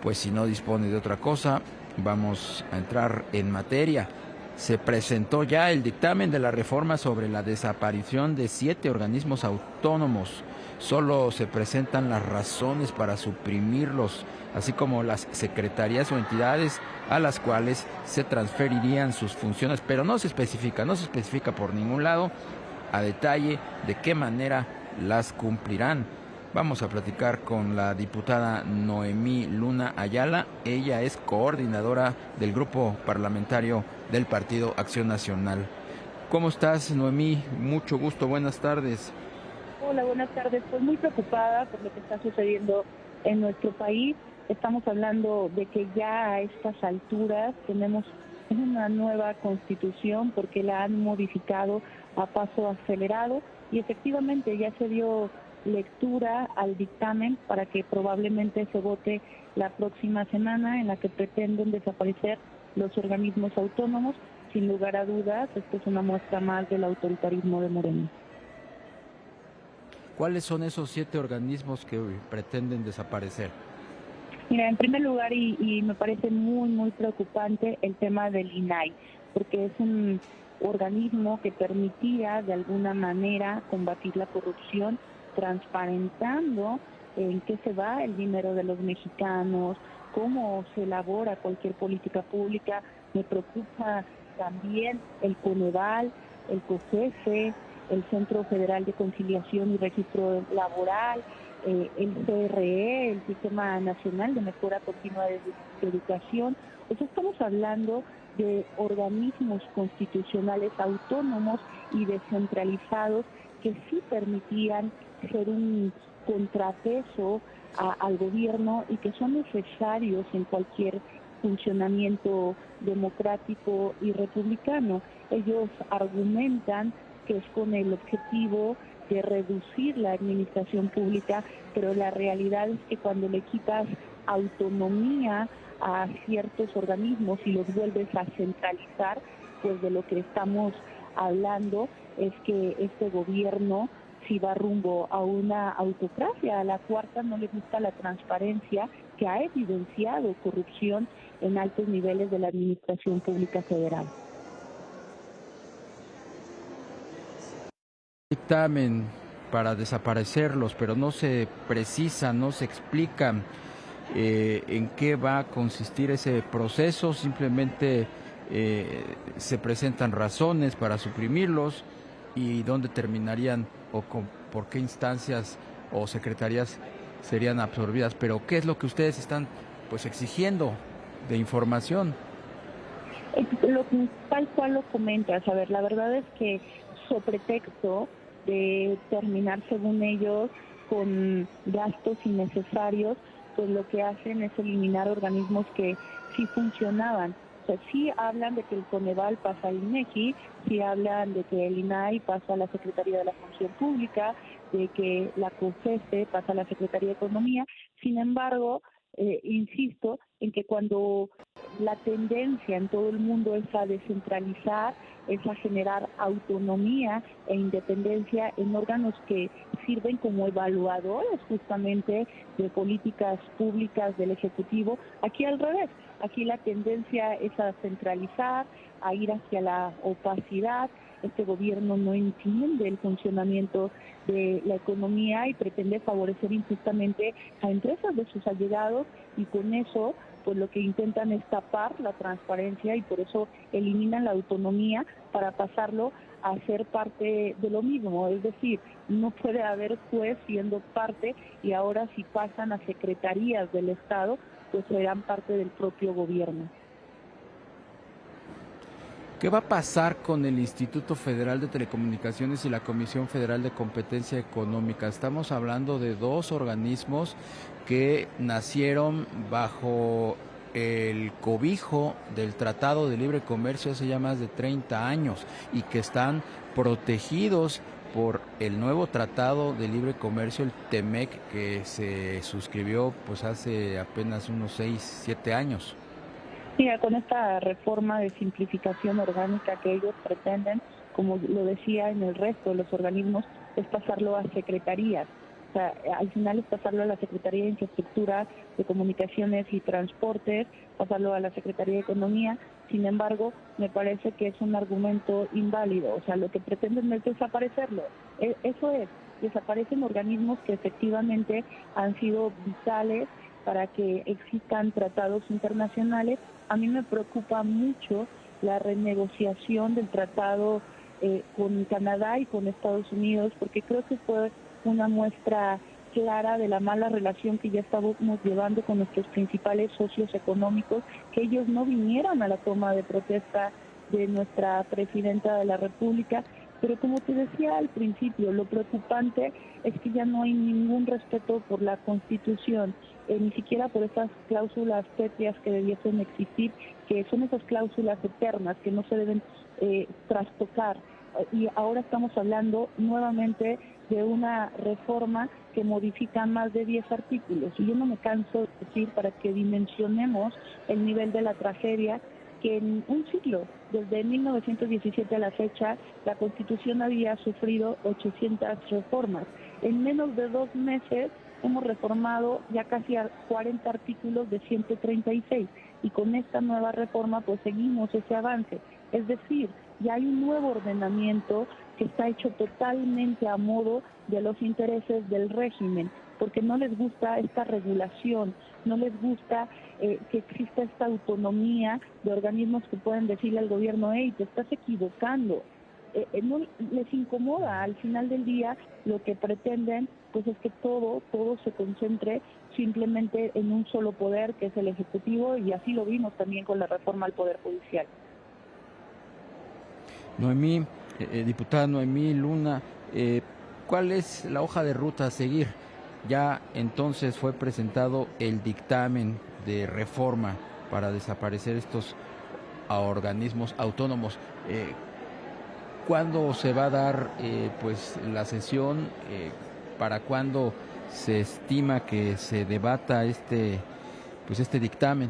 Pues si no dispone de otra cosa, vamos a entrar en materia. Se presentó ya el dictamen de la reforma sobre la desaparición de 7 organismos autónomos. Solo se presentan las razones para suprimirlos, así como las secretarías o entidades a las cuales se transferirían sus funciones, pero no se especifica por ningún lado a detalle de qué manera las cumplirán. Vamos a platicar con la diputada Noemí Luna Ayala. Ella es coordinadora del grupo parlamentario del Partido Acción Nacional. ¿Cómo estás, Noemí? Mucho gusto, buenas tardes. Hola, buenas tardes. Pues muy preocupada por lo que está sucediendo en nuestro país. Estamos hablando de que ya a estas alturas tenemos una nueva constitución porque la han modificado a paso acelerado y efectivamente ya se dio lectura al dictamen para que probablemente se vote la próxima semana en la que pretenden desaparecer los organismos autónomos. Sin lugar a dudas, esto es una muestra más del autoritarismo de Morena. ¿Cuáles son esos 7 organismos que pretenden desaparecer? Mira, en primer lugar, y me parece muy preocupante el tema del INAI, porque es un organismo que permitía de alguna manera combatir la corrupción, transparentando en qué se va el dinero de los mexicanos, cómo se elabora cualquier política pública. Me preocupa también el Coneval, el COFECE, el Centro Federal de Conciliación y Registro Laboral, el CRE, el Sistema Nacional de Mejora Continua de Educación. O sea, estamos hablando de organismos constitucionales autónomos y descentralizados que sí permitían ser un contrapeso al gobierno y que son necesarios en cualquier funcionamiento democrático y republicano. Ellos argumentan que es con el objetivo de reducir la administración pública, pero la realidad es que cuando le quitas autonomía a ciertos organismos y los vuelves a centralizar, pues de lo que estamos hablando es que este gobierno si va rumbo a una autocracia. A la cuarta no le gusta la transparencia, que ha evidenciado corrupción en altos niveles de la administración pública federal. Dictamen para desaparecerlos, pero no se precisa, no se explica en qué va a consistir ese proceso. Simplemente se presentan razones para suprimirlos y dónde terminarían o por qué instancias o secretarías serían absorbidas. Pero ¿qué es lo que ustedes están pues exigiendo de información? Tal cual lo comentas, a ver, la verdad es que sobre pretexto de terminar, según ellos, con gastos innecesarios, pues lo que hacen es eliminar organismos que sí funcionaban. O sea, sí hablan de que el Coneval pasa al INEGI, sí hablan de que el INAI pasa a la Secretaría de la Función Pública, de que la COFECE pasa a la Secretaría de Economía. Sin embargo, insisto en que cuando la tendencia en todo el mundo es a descentralizar, es a generar autonomía e independencia en órganos que sirven como evaluadores justamente de políticas públicas del Ejecutivo. Aquí al revés, aquí la tendencia es a centralizar, a ir hacia la opacidad. Este gobierno no entiende el funcionamiento de la economía y pretende favorecer injustamente a empresas de sus allegados, y con eso pues lo que intentan es tapar la transparencia y por eso eliminan la autonomía para pasarlo a ser parte de lo mismo. Es decir, no puede haber juez siendo parte, y ahora si pasan a secretarías del Estado, pues serán parte del propio gobierno. ¿Qué va a pasar con el Instituto Federal de Telecomunicaciones y la Comisión Federal de Competencia Económica? Estamos hablando de 2 organismos que nacieron bajo el cobijo del Tratado de Libre Comercio hace ya más de 30 años y que están protegidos por el nuevo Tratado de Libre Comercio, el TEMEC, que se suscribió pues hace apenas unos 6, 7 años. Mira, con esta reforma de simplificación orgánica que ellos pretenden, como lo decía en el resto de los organismos, es pasarlo a secretarías. O sea, al final es pasarlo a la Secretaría de Infraestructura, de Comunicaciones y Transportes, pasarlo a la Secretaría de Economía. Sin embargo, me parece que es un argumento inválido. O sea, lo que pretenden es desaparecerlo. Eso es, desaparecen organismos que efectivamente han sido vitales para que existan tratados internacionales. A mí me preocupa mucho la renegociación del tratado con Canadá y con Estados Unidos, porque creo que fue una muestra clara de la mala relación que ya estábamos llevando con nuestros principales socios económicos, que ellos no vinieran a la toma de protesta de nuestra presidenta de la República. Pero como te decía al principio, lo preocupante es que ya no hay ningún respeto por la Constitución, ni siquiera por esas cláusulas pétreas que debiesen existir, que son esas cláusulas eternas que no se deben trastocar. Y ahora estamos hablando nuevamente de una reforma que modifica más de 10 artículos. Y yo no me canso de decir, para que dimensionemos el nivel de la tragedia, que en un siglo, desde 1917 a la fecha, la Constitución había sufrido 800 reformas. En menos de 2 meses hemos reformado ya casi a 40 artículos de 136, y con esta nueva reforma pues seguimos ese avance. Es decir, ya hay un nuevo ordenamiento que está hecho totalmente a modo de los intereses del régimen, porque no les gusta esta regulación, no les gusta que exista esta autonomía de organismos que pueden decirle al gobierno: hey, te estás equivocando. No les incomoda. Al final del día lo que pretenden pues es que todo se concentre simplemente en un solo poder, que es el Ejecutivo, y así lo vimos también con la reforma al Poder Judicial. Noemí, diputada Noemí Luna, ¿cuál es la hoja de ruta a seguir? Ya entonces fue presentado el dictamen de reforma para desaparecer estos organismos autónomos. ¿Cuándo se va a dar pues la sesión? ¿Para cuándo se estima que se debata este dictamen?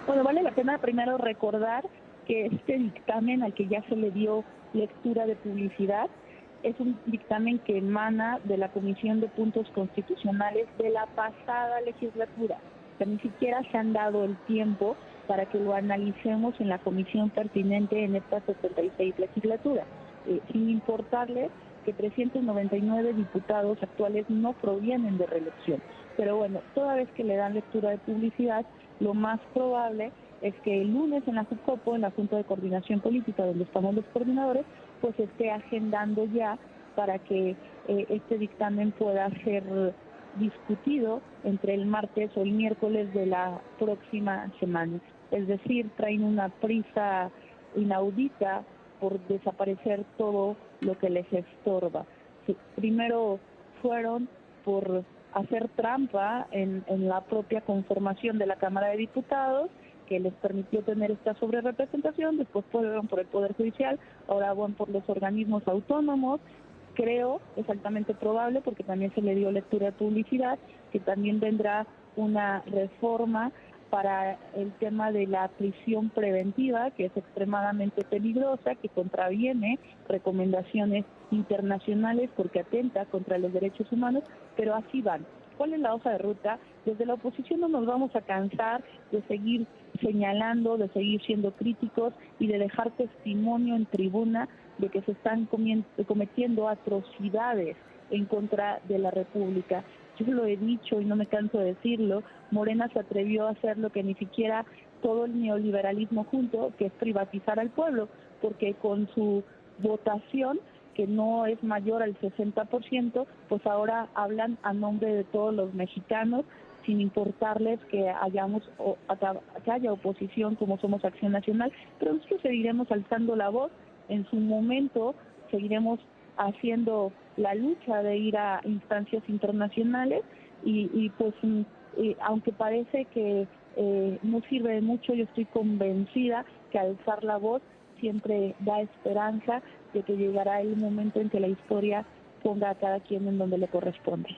Bueno, vale la pena primero recordar que este dictamen, al que ya se le dio lectura de publicidad, es un dictamen que emana de la Comisión de Puntos Constitucionales de la pasada legislatura. O sea, ni siquiera se han dado el tiempo para que lo analicemos en la comisión pertinente en esta 76 legislatura, sin importarles que 399 diputados actuales no provienen de reelección. Pero bueno, toda vez que le dan lectura de publicidad, lo más probable es que el lunes en la JUCOPO, en la Junta de Coordinación Política, donde estamos los coordinadores, pues esté agendando ya para que este dictamen pueda ser discutido entre el martes o el miércoles de la próxima semana. Es decir, traen una prisa inaudita por desaparecer todo lo que les estorba. Primero fueron por hacer trampa en la propia conformación de la Cámara de Diputados, que les permitió tener esta sobrerepresentación. Después fueron por el Poder Judicial, ahora van por los organismos autónomos. Creo, es altamente probable, porque también se le dio lectura de publicidad, que también vendrá una reforma para el tema de la prisión preventiva, que es extremadamente peligrosa, que contraviene recomendaciones internacionales porque atenta contra los derechos humanos, pero así van. ¿Cuál es la hoja de ruta? Desde la oposición no nos vamos a cansar de seguir señalando, de seguir siendo críticos y de dejar testimonio en tribuna de que se están cometiendo atrocidades en contra de la República. Yo lo he dicho y no me canso de decirlo, Morena se atrevió a hacer lo que ni siquiera todo el neoliberalismo junto, que es privatizar al pueblo, porque con su votación, que no es mayor al 60%, pues ahora hablan a nombre de todos los mexicanos, sin importarles que haya oposición como somos Acción Nacional, pero nosotros seguiremos alzando la voz. En su momento seguiremos haciendo la lucha de ir a instancias internacionales y pues aunque parece que no sirve de mucho, yo estoy convencida que alzar la voz siempre da esperanza de que llegará el momento en que la historia ponga a cada quien en donde le corresponde.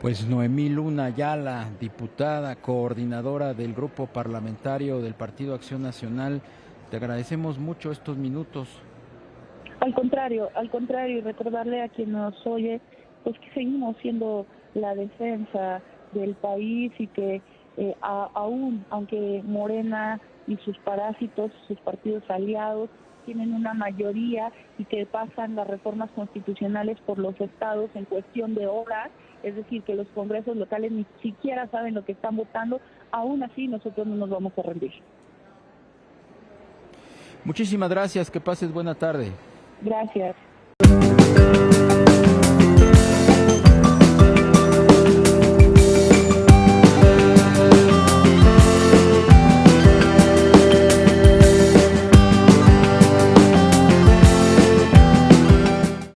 Pues Noemí Luna Ayala, diputada, coordinadora del grupo parlamentario del Partido Acción Nacional, te agradecemos mucho estos minutos. Al contrario, y recordarle a quien nos oye, pues que seguimos siendo la defensa del país y que aún, aunque Morena y sus parásitos, sus partidos aliados, tienen una mayoría y que pasan las reformas constitucionales por los estados en cuestión de horas, es decir, que los congresos locales ni siquiera saben lo que están votando, aún así nosotros no nos vamos a rendir. Muchísimas gracias, que pases buena tarde. Gracias.